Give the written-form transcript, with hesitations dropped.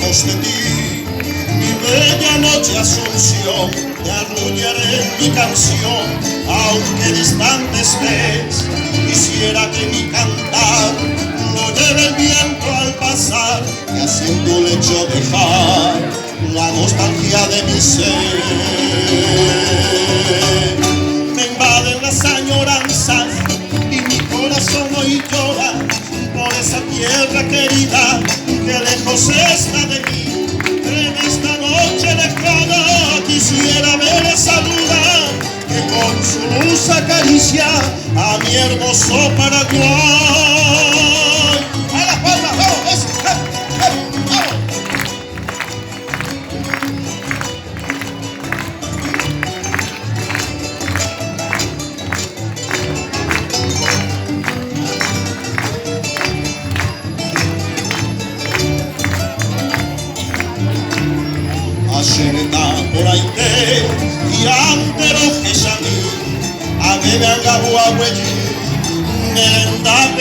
lejos de ti. Mi bella noche Asunción, te arrullaré en mi canción, aunque distante estés. Quisiera que mi cantar lo lleve el viento al pasar y así en tu lecho dejar la nostalgia de mi ser. Me invaden las añoranzas y mi corazón hoy llora por esa tierra querida que lejos está de mí. En esta noche lejana quisiera ver esa luna que con su luz acaricia a mi hermoso Paraguay. ¡A la palma! ¡Vamos! ¡Vamos! Ashena por ahí y antero que shami, a bebe a gabu a